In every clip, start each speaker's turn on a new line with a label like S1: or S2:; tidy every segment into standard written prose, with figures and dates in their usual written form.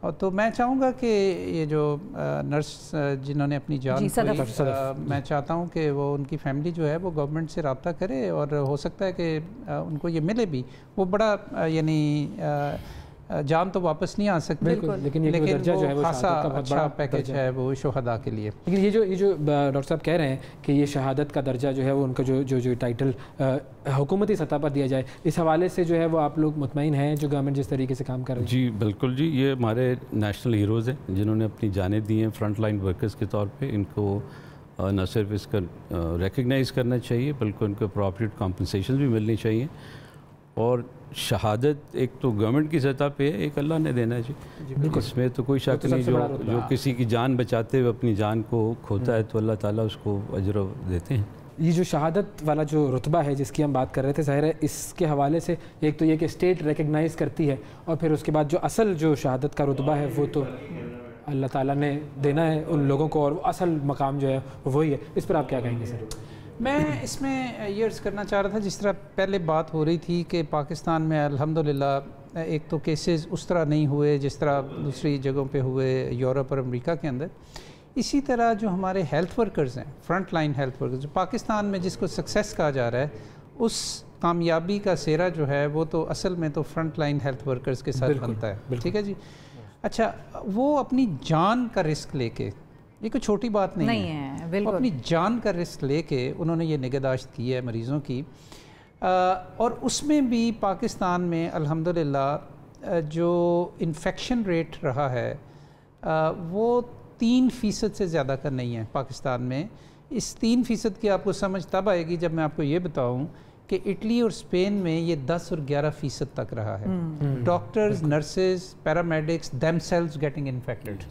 S1: اور تو میں چاہوں گا کہ یہ جو نرس جنہوں نے اپنی جان کھوئی، میں چاہتا ہوں کہ وہ ان کی فیملی جو ہے وہ گورنمنٹ سے رابطہ کرے، اور ہو سکتا ہے کہ ان کو یہ ملے بھی. وہ بڑا یعنی جان تو واپس نہیں آ سکتی،
S2: لیکن وہ
S1: خاصا اچھا پیکج ہے وہ شہداء کے لیے.
S2: لیکن یہ جو ڈاکٹر صاحب کہہ رہے ہیں کہ یہ شہادت کا درجہ جو ہے وہ ان کا جو ٹائٹل حکومتی سطح پر دیا جائے، اس حوالے سے جو ہے وہ آپ لوگ مطمئن ہیں جو گورنمنٹ جس طریقے سے کام کر رہی ہے؟
S3: جی بالکل جی، یہ ہمارے نیشنل ہیروز ہیں جنہوں نے اپنی جانیں دی ہیں فرنٹ لائن ورکرز کے طور پہ. ان کو نہ صرف اس کا ریکگنائز کرنا چاہیے بلکہ ان کو اپروپریٹ کمپنسیشن بھی ملنی چاہیے. اور شہادت ایک تو گورنمنٹ کی سطح پہ ایک اللہ نے دینا ہے جی، اس میں تو کوئی شک نہیں. جو کسی کی جان بچاتے ہوئے اپنی جان کو کھوتا ہے تو اللہ تعالیٰ اس کو اجر دیتے ہیں.
S2: یہ جو شہادت والا جو رتبہ ہے جس کی ہم بات کر رہے تھے، ظاہر ہے اس کے حوالے سے ایک تو یہ کہ اسٹیٹ ریکگنائز کرتی ہے، اور پھر اس کے بعد جو اصل جو شہادت کا رتبہ ہے وہ تو اللہ تعالیٰ نے دینا ہے ان لوگوں کو، اور اصل مقام جو ہے وہی ہے. اس پر آپ کیا کہیں گے سر؟
S1: میں اس میں یہ عرض کرنا چاہ رہا تھا، جس طرح پہلے بات ہو رہی تھی کہ پاکستان میں الحمدللہ ایک تو کیسز اس طرح نہیں ہوئے جس طرح دوسری جگہوں پہ ہوئے یورپ اور امریکہ کے اندر. اسی طرح جو ہمارے ہیلتھ ورکرز ہیں، فرنٹ لائن ہیلتھ ورکرز، جو پاکستان میں جس کو سکسیس کہا جا رہا ہے، اس کامیابی کا سہرا جو ہے وہ تو اصل میں تو فرنٹ لائن ہیلتھ ورکرز کے ساتھ بنتا ہے. ٹھیک ہے جی. اچھا، وہ اپنی جان کا رسک لے کے، یہ کوئی چھوٹی بات نہیں ہے، وہ اپنی جان کا رسک لے کے انہوں نے یہ نگہداشت کی ہے مریضوں کی. اور اس میں بھی پاکستان میں الحمدللہ جو انفیکشن ریٹ رہا ہے وہ 3% سے زیادہ کا نہیں ہے پاکستان میں. اس 3% کی آپ کو سمجھ تب آئے گی جب میں آپ کو یہ بتاؤں کہ اٹلی اور اسپین میں یہ 10 اور 11% تک رہا ہے. Doctors, nurses, paramedics themselves getting infected.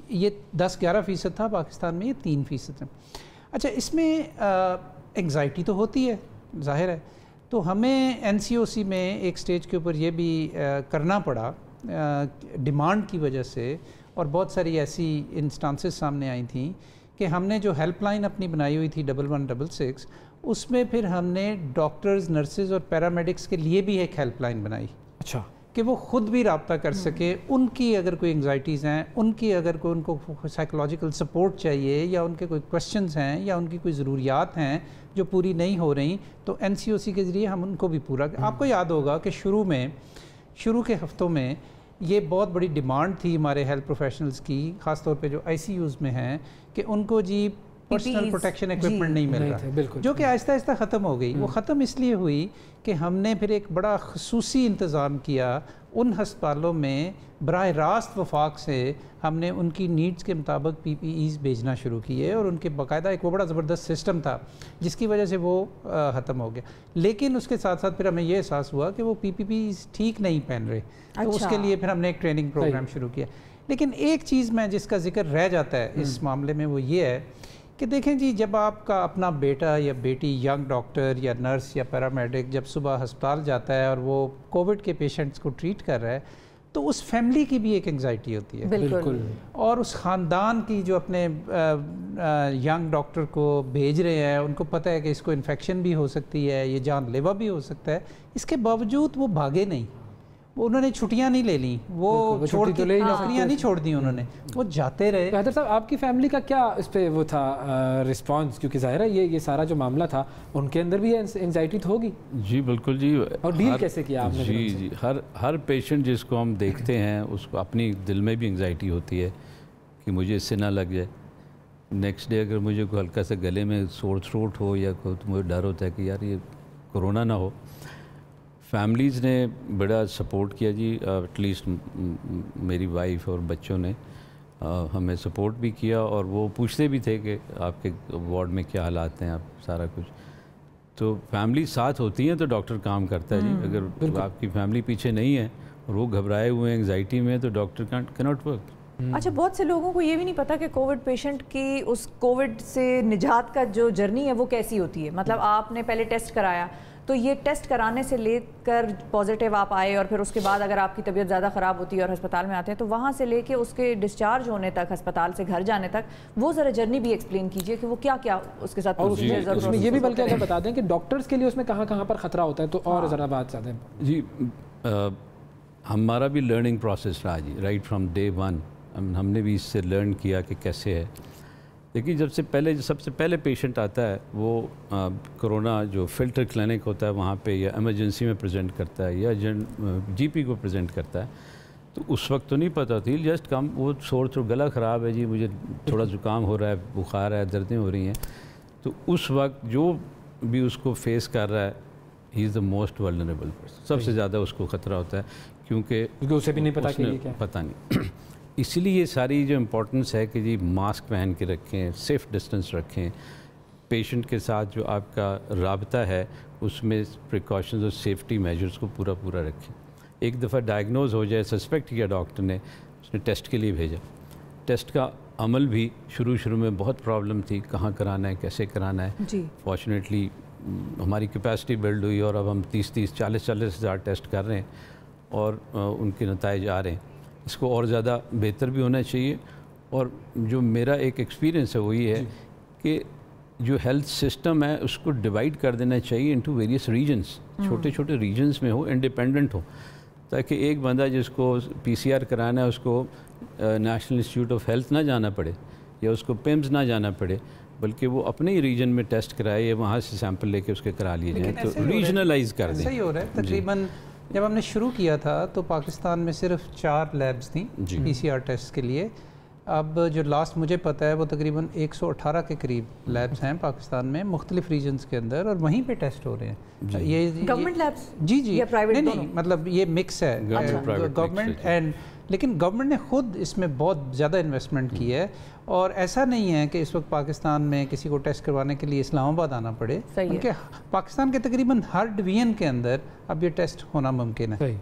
S1: یہ 10-11% تھا، پاکستان میں یہ 3% ہے. اچھا، اس میں انگزائٹی تو ہوتی ہے ظاہر ہے، تو ہمیں NCOC میں ایک سٹیج کے اوپر یہ بھی کرنا پڑا ڈیمانڈ کی وجہ سے، اور بہت ساری ایسی انسٹانسز سامنے آئی تھیں کہ ہم نے جو ہیلپ لائن اپنی بنائی ہوئی تھی 1166، اس میں پھر ہم نے ڈاکٹرز، نرسز اور پیرامیڈکس کے لیے بھی ایک ہیلپ لائن بنائی. اچھا، کہ وہ خود بھی رابطہ کر سکے. ان کی اگر کوئی انگزائٹیز ہیں، ان کی اگر کوئی ان کو سائیکولوجیکل سپورٹ چاہیے، یا ان کے کوئی کویسچنز ہیں، یا ان کی کوئی ضروریات ہیں جو پوری نہیں ہو رہی، تو NCOC کے ذریعے ہم ان کو بھی پورا. آپ کو یاد ہوگا کہ شروع کے ہفتوں میں یہ بہت بڑی ڈیمانڈ تھی ہمارے ہیلتھ پروفیشنلز کی، خاص طور پہ جو ICUs میں ہیں، کہ ان کو جی پرسنل پروٹیکشن ایکوپمنٹ نہیں مل رہا، جو کہ آہستہ آہستہ ختم ہو گئی. وہ ختم اس لیے ہوئی کہ ہم نے پھر ایک بڑا خصوصی انتظام کیا ان ہسپتالوں میں. براہ راست وفاق سے ہم نے ان کی نیڈز کے مطابق PPEs بھیجنا شروع کیے، اور ان کے باقاعدہ ایک وہ بڑا زبردست سسٹم تھا جس کی وجہ سے وہ ختم ہو گیا. لیکن اس کے ساتھ ساتھ پھر ہمیں یہ احساس ہوا کہ وہ PPEs ٹھیک نہیں پہن رہے، تو اس کے لیے پھر ہم نے ایک ٹریننگ پروگرام شروع کیا. لیکن ایک چیز میں جس کا ذکر رہ جاتا ہے اس معاملے میں، وہ یہ ہے کہ دیکھیں جی، جب آپ کا اپنا بیٹا یا بیٹی ینگ ڈاکٹر یا نرس یا پیرامیڈک جب صبح ہسپتال جاتا ہے اور وہ کووڈ کے پیشنٹس کو ٹریٹ کر رہا ہے، تو اس فیملی کی بھی ایک انگزائٹی ہوتی ہے. بالکل. اور اس خاندان کی جو اپنے ینگ ڈاکٹر کو بھیج رہے ہیں، ان کو پتہ ہے کہ اس کو انفیکشن بھی ہو سکتی ہے، یہ جان لیوا بھی ہو سکتا ہے. اس کے باوجود وہ بھاگے نہیں، انہوں نے چھٹیاں نہیں لے لیں، وہ نوکریاں نہیں چھوڑ دی انہوں نے، وہ جاتے رہے.
S2: حیدر صاحب، آپ کی فیملی کا کیا اس پہ وہ تھا رسپانس؟ کیونکہ ظاہر ہے یہ سارا جو معاملہ تھا ان کے اندر بھی انزائٹی تو ہوگی.
S3: جی بالکل جی.
S2: اور ڈیل کیسے کیا آپ نے؟
S3: جی ہر پیشنٹ جس کو ہم دیکھتے ہیں اس کو اپنی دل میں بھی انگزائٹی ہوتی ہے کہ مجھے اس سے نہ لگ جائے. نیکسٹ ڈے اگر مجھے کوئی ہلکا سا گلے میں سور تھروٹ ہو یا کوئی، تو مجھے ڈر ہوتا ہے کہ یار یہ کرونا نہ ہو. فیملیز نے بڑا سپورٹ کیا جی، ایٹ لیسٹ میری وائف اور بچوں نے ہمیں سپورٹ بھی کیا، اور وہ پوچھتے بھی تھے کہ آپ کے وارڈ میں کیا حالات ہیں، آپ سارا کچھ. تو فیملی ساتھ ہوتی ہیں تو ڈاکٹر کام کرتا ہے جی. اگر آپ کی فیملی پیچھے نہیں ہے اور وہ گھبرائے ہوئے ہیں انگزائٹی میں، تو ڈاکٹر کینٹ ورک.
S4: اچھا، بہت سے لوگوں کو یہ بھی نہیں پتا کہ کووڈ پیشنٹ کی اس کووڈ سے نجات کا جو جرنی ہے وہ کیسی ہوتی ہے. مطلب آپ نے پہلے ٹیسٹ کرایا، تو یہ ٹیسٹ کرانے سے لے کر پازیٹیو آپ آئے، اور پھر اس کے بعد اگر آپ کی طبیعت زیادہ خراب ہوتی ہے اور ہسپتال میں آتے ہیں، تو وہاں سے لے کے اس کے ڈسچارج ہونے تک، ہسپتال سے گھر جانے تک، وہ ذرا جرنی بھی ایکسپلین کیجئے کہ وہ کیا کیا اس کے ساتھ.
S2: اس میں یہ بھی بلکہ اگر بتا دیں کہ ڈاکٹرز کے لیے اس میں کہاں کہاں پر خطرہ ہوتا ہے، تو اور ذرا بات زیادہ.
S3: جی ہمارا بھی لرننگ پروسیس رہا جی، رائٹ فرام ڈے ون ہم نے بھی اس سے لرن کیا کہ کیسے ہے. لیکن سب سے پہلے پیشنٹ آتا ہے وہ کرونا جو فلٹر کلینک ہوتا ہے وہاں پہ یا ایمرجنسی میں پریزنٹ کرتا ہے یا جی پی کو پریزنٹ کرتا ہے، تو اس وقت تو نہیں پتہ تھی، جسٹ کم وہ گلا خراب ہے جی، مجھے تھوڑا زکام ہو رہا ہے، بخار ہے، دردیں ہو رہی ہیں. تو اس وقت جو بھی اس کو فیس کر رہا ہے ہی از دا موسٹ ولنریبل پرسن، سب سے زیادہ اس کو خطرہ ہوتا ہے کیونکہ
S2: اسے بھی نہیں پتہ کہ یہ کیا
S3: پتہ نہیں. اسی لیے یہ ساری جو امپورٹنس ہے کہ جی ماسک پہن کے رکھیں، سیف ڈسٹنس رکھیں، پیشنٹ کے ساتھ جو آپ کا رابطہ ہے اس میں پریکاشنز اور سیفٹی میجرز کو پورا رکھیں. ایک دفعہ ڈائگنوز ہو جائے، سسپیکٹ کیا ڈاکٹر نے، اس نے ٹیسٹ کے لیے بھیجا. ٹیسٹ کا عمل بھی شروع میں بہت پرابلم تھی، کہاں کرانا ہے، کیسے کرانا ہے.
S4: جی
S3: فارچونیٹلی ہماری کیپیسٹی بلڈ ہوئی اور اب ہم 30-40 ہزار ٹیسٹ کر رہے ہیں اور ان کے نتائج آ رہے ہیں. اس کو اور زیادہ بہتر بھی ہونا چاہیے. اور جو میرا ایک ایکسپیرینس ہے وہ یہ ہے کہ جو ہیلتھ سسٹم ہے اس کو ڈیوائڈ کر دینا چاہیے انٹو ویریس ریجنس، چھوٹے ریجنس میں ہو، انڈیپینڈنٹ ہو، تاکہ ایک بندہ جس کو پی سی آر کرانا ہے اس کو نیشنل انسٹیٹیوٹ آف ہیلتھ نہ جانا پڑے یا اس کو پیمز نہ جانا پڑے، بلکہ وہ اپنے ہی ریجن میں ٹیسٹ کرائے یا وہاں سے سیمپل لے کے اس کے کرا لیے جائیں. تو ریجنلائز کر دیں.
S1: صحیح ہو رہا ہے. تقریباً جب ہم نے شروع کیا تھا تو پاکستان میں صرف 4 لیبز تھیں پی سی آر ٹیسٹ کے لیے. اب جو لاسٹ مجھے پتہ ہے وہ تقریباً 118 کے قریب لیبز ہیں پاکستان میں مختلف ریجنز کے اندر، اور وہیں پہ ٹیسٹ ہو رہے ہیں. یہ
S4: گورنمنٹ لیبس
S1: جی
S4: یا پرائیویٹ؟
S1: نہیں، مطلب یہ مکس ہے گورنمنٹ اینڈ، لیکن گورنمنٹ نے خود اس میں بہت زیادہ انویسٹمنٹ کی ہے. اور ایسا نہیں ہے کہ اس وقت پاکستان میں کسی کو ٹیسٹ کروانے کے لیے اسلام آباد آنا پڑے، کیونکہ پاکستان کے تقریباً ہر ڈویژن کے اندر اب یہ ٹیسٹ ہونا ممکن ہے.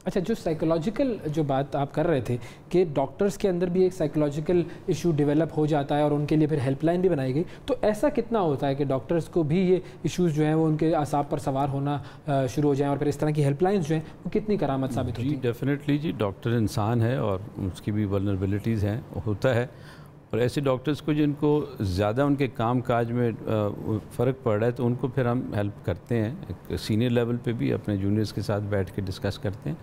S2: اچھا، جو سائیکولوجیکل جو بات آپ کر رہے تھے کہ ڈاکٹرز کے اندر بھی ایک سائیکولوجیکل ایشو ڈیولپ ہو جاتا ہے اور ان کے لیے پھر ہیلپ لائن بھی بنائی گئی، تو ایسا کتنا ہوتا ہے کہ ڈاکٹرز کو بھی یہ ایشوز جو ہیں وہ ان کے اعصاب پر سوار ہونا شروع ہو جائیں اور پھر اس طرح کی ہیلپ لائنز جو ہیں وہ کتنی کرامت ثابت ہوتی ہیں؟
S3: جی ڈیفینیٹلی جی، ڈاکٹر انسان ہے اور اس کی بھی ولنریبلٹیز ہیں، ہوتا ہے. اور ایسے ڈاکٹرز کو جن کو زیادہ ان کے کام کاج میں فرق پڑ رہا ہے تو ان کو پھر ہم ہیلپ کرتے ہیں، ایک سینئر لیول پہ بھی اپنے جونیئرز کے ساتھ بیٹھ کے ڈسکس کرتے ہیں،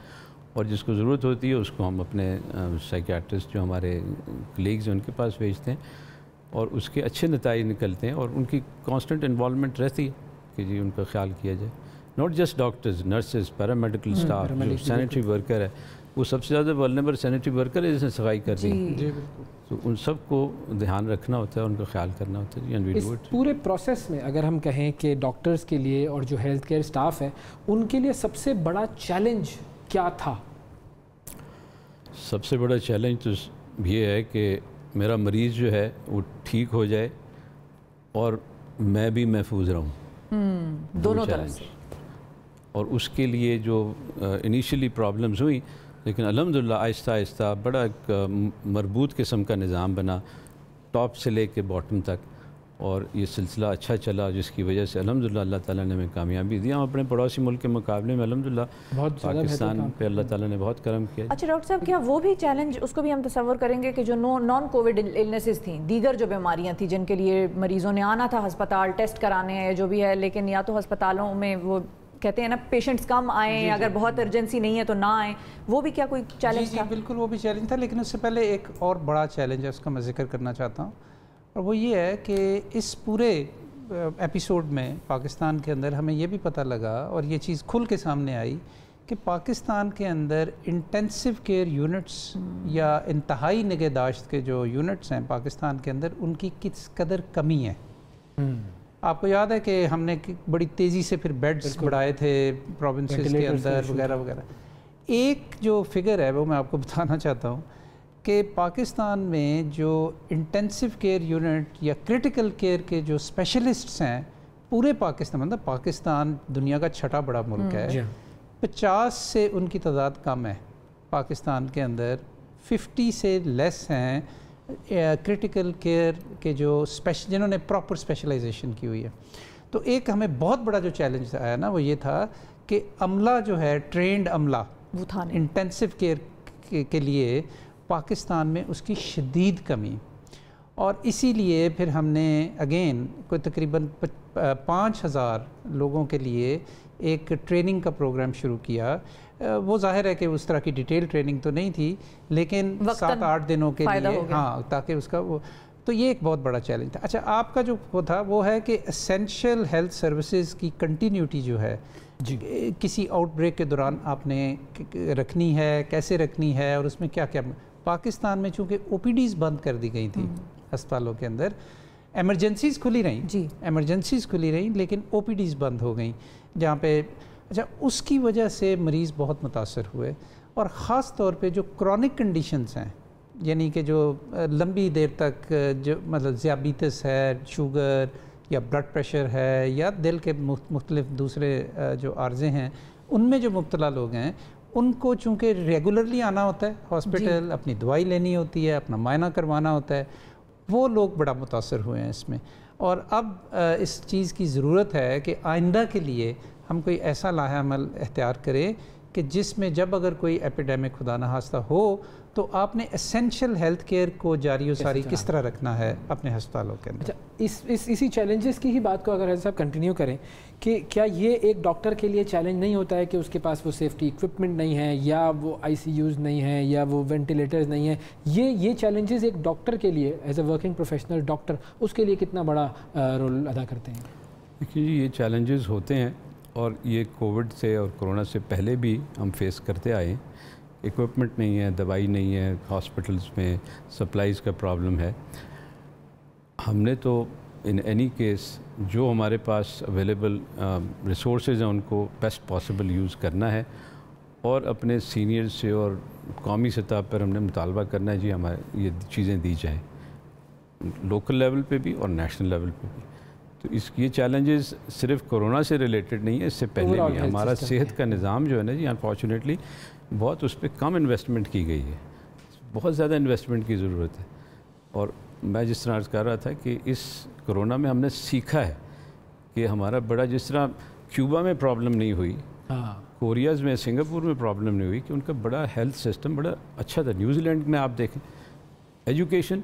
S3: اور جس کو ضرورت ہوتی ہے اس کو ہم اپنے سائیکیاٹرسٹ جو ہمارے کلیگز ہیں ان کے پاس بھیجتے ہیں، اور اس کے اچھے نتائج نکلتے ہیں. اور ان کی کانسٹنٹ انوالومنٹ رہتی ہے کہ جی ان کا خیال کیا جائے. Not just doctors, nurses, paramedical staff, جو سینیٹری ورکر ہے، وہ سب سے زیادہ ولنریبل سینیٹری ورکر ہے جس نے صفائی کر دی. تو ان سب کو دھیان رکھنا ہوتا ہے، ان کا خیال کرنا ہوتا ہے.
S2: اس پورے پروسیس میں اگر ہم کہیں کہ ڈاکٹرز کے لیے اور جو ہیلتھ کیئر اسٹاف ہے ان کے لیے سب سے بڑا چیلنج کیا تھا؟
S3: سب سے بڑا چیلنج تو یہ ہے کہ میرا مریض جو ہے وہ ٹھیک ہو جائے اور میں بھی محفوظ رہوں،
S4: دونوں طرف سے.
S3: اور اس کے لیے جو انیشیلی پرابلمز ہوئی، لیکن الحمدللہ آہستہ آہستہ بڑا ایک مربوط قسم کا نظام بنا ٹاپ سے لے کے باٹم تک، اور یہ سلسلہ اچھا چلا جس کی وجہ سے الحمدللہ اللہ تعالیٰ نے ہمیں کامیابی دی. ہم اپنے پڑوسی ملک کے مقابلے میں الحمدللہ پاکستان پہ اللہ تعالیٰ نے بہت کرم کیا.
S4: اچھا ڈاکٹر صاحب، کیا وہ بھی چیلنج اس کو بھی ہم تصور کریں گے کہ جو نان کووڈ النیسز تھیں، دیگر جو بیماریاں تھیں جن کے لیے مریضوں نے آنا تھا ہسپتال ٹیسٹ کرانے ہیں جو بھی ہے، لیکن یا تو ہسپتالوں میں وہ کہتے ہیں نا پیشنٹس کم آئیں، اگر بہت ارجنسی نہیں ہے تو نہ آئیں، وہ بھی کیا کوئی چیلنج تھا؟
S1: جی بالکل وہ بھی چیلنج تھا. لیکن اس سے پہلے ایک اور بڑا چیلنج ہے اس کا میں ذکر کرنا چاہتا ہوں، اور وہ یہ ہے کہ اس پورے ایپیسوڈ میں پاکستان کے اندر ہمیں یہ بھی پتہ لگا اور یہ چیز کھل کے سامنے آئی کہ پاکستان کے اندر انٹینسو کیئر یونٹس یا انتہائی نگہداشت کے جو یونٹس ہیں پاکستان کے اندر، ان کی کس قدر کمی ہے. آپ کو یاد ہے کہ ہم نے بڑی تیزی سے پھر بیڈز بڑھائے تھے پروونسز کے اندر وغیرہ وغیرہ. ایک جو فگر ہے وہ میں آپ کو بتانا چاہتا ہوں کہ پاکستان میں جو انٹینسو کیئر یونٹ یا کرٹیکل کیئر کے جو اسپیشلسٹس ہیں پورے پاکستان، مطلب پاکستان دنیا کا چھٹا بڑا ملک ہے، 50 سے ان کی تعداد کم ہے پاکستان کے اندر، 50 سے لیس ہیں کرٹیکل کیئر کے جو جنہوں نے پراپر اسپیشلائزیشن کی ہوئی ہے. تو ایک ہمیں بہت بڑا جو چیلنج آیا نا وہ یہ تھا کہ عملہ جو ہے ٹرینڈ عملہ انٹینسو کیئر کے لیے پاکستان میں اس کی شدید کمی، اور اسی لیے پھر ہم نے اگین کوئی تقریباً 5000 لوگوں کے لیے ایک ٹریننگ کا پروگرام شروع کیا. وہ ظاہر ہے کہ اس طرح کی ڈیٹیل ٹریننگ تو نہیں تھی, لیکن 7-8 دنوں کے لیے, ہاں, تاکہ اس کا وہ, تو یہ ایک بہت بڑا چیلنج تھا. اچھا, آپ کا جو وہ تھا وہ ہے کہ اسینشیل ہیلتھ سروسز کی کنٹینیوٹی جو ہے
S2: جی
S1: کسی آؤٹ بریک کے دوران آپ نے رکھنی ہے, کیسے رکھنی ہے, اور اس میں کیا کیا. پاکستان میں چونکہ او پی ڈیز بند کر دی گئی تھی ہسپتالوں کے اندر, ایمرجنسیز کھلی رہیں,
S4: جی
S1: ایمرجنسیز کھلی رہیں, لیکن او پی ڈیز بند ہو گئیں جہاں پہ. اچھا, اس کی وجہ سے مریض بہت متاثر ہوئے, اور خاص طور پہ جو کرونک کنڈیشنز ہیں, یعنی کہ جو لمبی دیر تک جو مطلب ذیابیطس ہے, شوگر یا بلڈ پریشر ہے, یا دل کے مختلف دوسرے جو عارضے ہیں, ان میں جو مبتلا لوگ ہیں, ان کو چونکہ ریگولرلی آنا ہوتا ہے ہاسپٹل, اپنی دوائی لینی ہوتی ہے, اپنا معائنہ کروانا ہوتا ہے, وہ لوگ بڑا متاثر ہوئے ہیں اس میں. اور اب اس چیز کی ضرورت ہے کہ آئندہ کے لیے ہم کوئی ایسا لاحہ عمل اختیار کریں کہ جس میں جب اگر کوئی ایپیڈیمک خدا نخواستہ ہو تو آپ نے اسینشیل ہیلتھ کیئر کو جاری و ساری کس طرح رکھنا ہے اپنے ہسپتالوں کے اندر.
S2: اچھا, اسی چیلنجز کی ہی بات کو اگر حضرت صاحب کنٹینیو کریں کہ کیا یہ ایک ڈاکٹر کے لیے چیلنج نہیں ہوتا ہے کہ اس کے پاس وہ سیفٹی ایکوپمنٹ نہیں ہے, یا وہ آئی سی یوز نہیں ہیں, یا وہ وینٹیلیٹرز نہیں ہیں. یہ چیلنجز ایک ڈاکٹر کے لیے as a working professional doctor اس کے لیے کتنا بڑا رول ادا کرتے ہیں؟
S3: دیکھیے جی, یہ چیلنجز ہوتے ہیں, اور یہ کووڈ سے اور کرونا سے پہلے بھی ہم فیس کرتے آئے ہیں. ایکوپمنٹ نہیں ہے, دوائی نہیں ہے, ہاسپٹلس میں سپلائز کا پرابلم ہے. ہم نے تو ان اینی کیس جو ہمارے پاس اویلیبل ریسورسز ہیں ان کو بیسٹ پاسبل یوز کرنا ہے, اور اپنے سینئر سے اور قومی سطح پر ہم نے مطالبہ کرنا ہے جی ہمارے یہ چیزیں دی جائیں, لوکل لیول پہ بھی اور نیشنل لیول پہ بھی. تو یہ چیلنجز صرف کرونا سے ریلیٹڈ نہیں ہے, اس سے پہلے بھی ہمارا صحت کا نظام جو ہے نا جی, انفارچونیٹلی بہت اس پہ کم انویسٹمنٹ کی گئی ہے, بہت زیادہ انویسٹمنٹ کی ضرورت ہے. اور میں جس طرح عرض کر رہا تھا کہ اس کرونا میں ہم نے سیکھا ہے کہ ہمارا بڑا, جس طرح کیوبا میں پرابلم نہیں ہوئی, کوریاز میں, سنگاپور میں پرابلم نہیں ہوئی, کہ ان کا بڑا ہیلتھ سسٹم بڑا اچھا تھا. نیوزی لینڈ میں آپ دیکھیں, education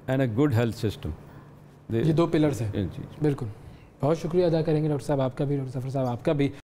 S3: and a good health system,
S2: یہ 2 پلرز ہیں. بالکل, بہت شکریہ ادا کریں گے ڈاکٹر صاحب آپ کا بھی, ڈاکٹر ظفر صاحب آپ کا بھی.